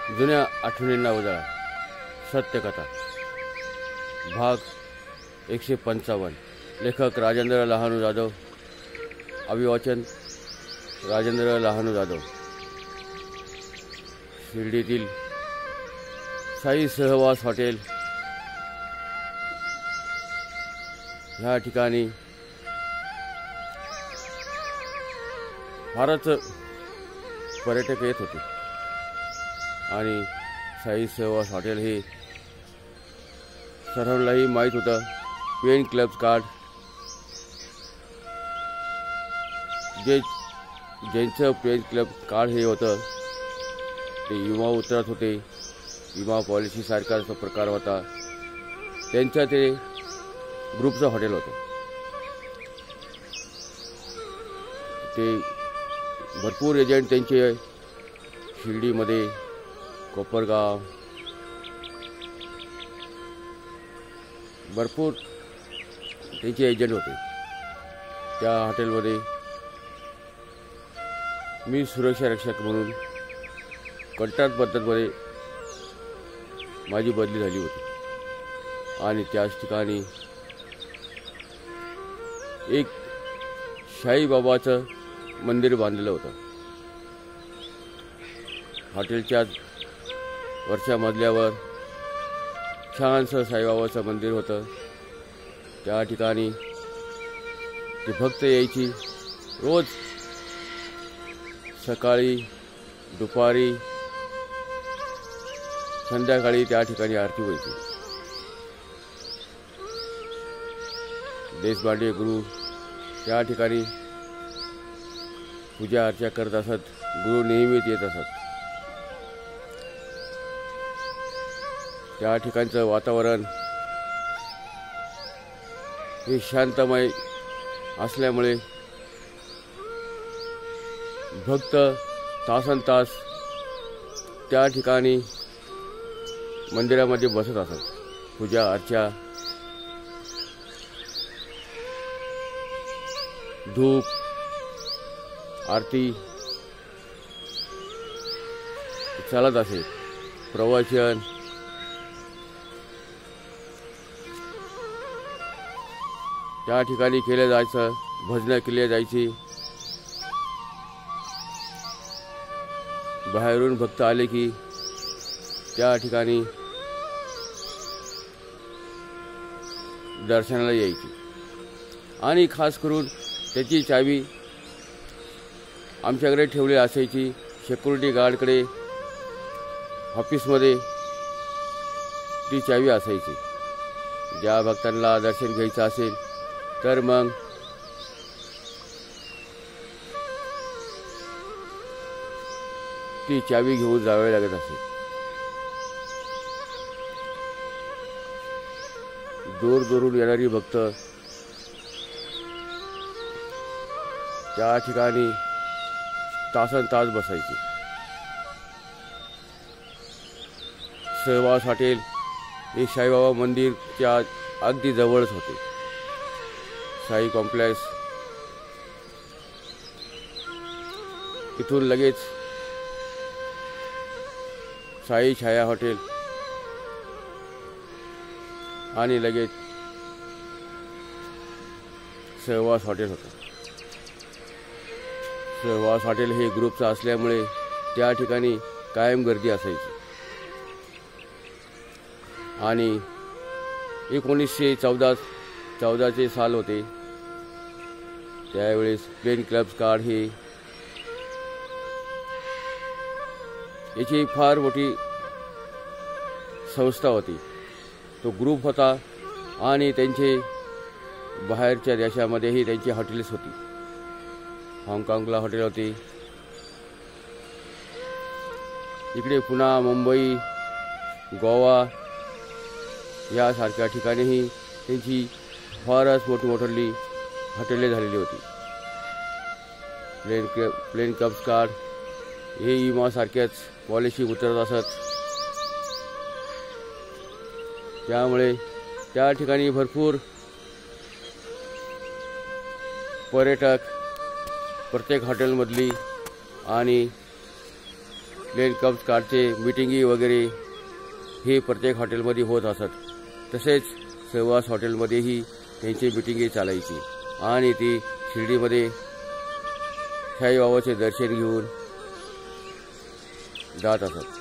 जुन्या आठवणींना उजाळा. सत्यकथा भाग 155. लेखक राजेंद्र लहानू जाधव. अभिवाचन राजेंद्र लहानू जाधव. शिर्डीतील साई सहवास हॉटेल ह्या ठिकाणी फारच पर्यटक येत होते आणि साई सहवास हॉटेल हे सर्वांनाही माहीत होतं. पेन क्लब कार्ड ज्यांचं पेन क्लब कार्ड हे होतं ते विमा उतरत होते. विमा पॉलिसी सारखाचा प्रकार होता. त्यांचं ते ग्रुपचं हॉटेल होतं. ते भरपूर एजंट त्यांचे शिर्डीमध्ये, कोपरगाव, भरपूर त्यांचे एजंट होते. त्या हॉटेलमध्ये मी सुरक्षा रक्षक म्हणून कॉन्ट्रॅक्ट पद्धतीमध्ये माझी बदली झाली होती आणि त्याच ठिकाणी एक साईबाबाचं मंदिर बांधलेलं होतं. हॉटेलच्या वरच्या मजल्यावर छानसं साईबाबाचं मंदिर होतं. त्या ठिकाणी ते भक्त यायची. रोज सकाळी, दुपारी, संध्याकाळी त्या ठिकाणी आरती व्हायची. देशपांडे गुरु त्या ठिकाणी पूजा अर्चा करत असत. गुरु नेहमीच येत असत. त्या ठिकाणचं वातावरण हे शांतमय असल्यामुळे भक्त तासनतास त्या ठिकाणी मंदिरामध्ये बसत असत. पूजा अर्चा, धूप, आरती चालत असे. प्रवचन, त्या ठिकाणी केलं जायचं. भजनं केली जायची. बाहेरून भक्त आले की त्या ठिकाणी दर्शनाला यायची आणि खास करून त्याची चावी आमच्याकडे ठेवली असायची. सिक्युरिटी गार्डकडे ऑफिसमध्ये ती चावी असायची. ज्या भक्तांना दर्शन घ्यायचं असेल तर मग ती चावी घेऊन जावे लागत असे. दूर दूरून येणारी भक्त त्या ठिकाणी तासनतास बसायची. सहवास हॉटेल हे साईबाबा मंदिरच्या अगदी जवळच होते. साई कॉम्प्लेक्स इथून लगेच साई छाया हॉटेल आणि लगेच सहवास हॉटेल होतं. सहवास हॉटेल हे ग्रुपचं असल्यामुळे त्या ठिकाणी कायम गर्दी असायची. आणि 1914 साल होते. त्यावेळेस पेन क्लब कार्ड ही याची फार मोठी संस्था होती. तो ग्रुप होता आणि त्यांचे बाहेरच्या देशामध्येही त्यांची हॉटेल्स होती. हाँगकाँगला हॉटेल होती. इकडे पुन्हा, मुंबई, गोवा यासारख्या ठिकाणीही त्यांची फारच मोठी हॉटेले झालेली होती. प्लेन क्लब कार्ड हे विमासारख्याच पॉलिसी उतरत असत. त्यामुळे त्या ठिकाणी भरपूर पर्यटक प्रत्येक हॉटेलमधली आणि प्लेन कप्स कार्डचे मिटिंगी वगैरे हे प्रत्येक हॉटेलमध्ये होत असत. तसेच सहवास हॉटेलमध्येही त्यांची मिटिंगी चालायची आणि ती शिर्डीमध्ये साईबाबाचे दर्शन घेऊन जात असत.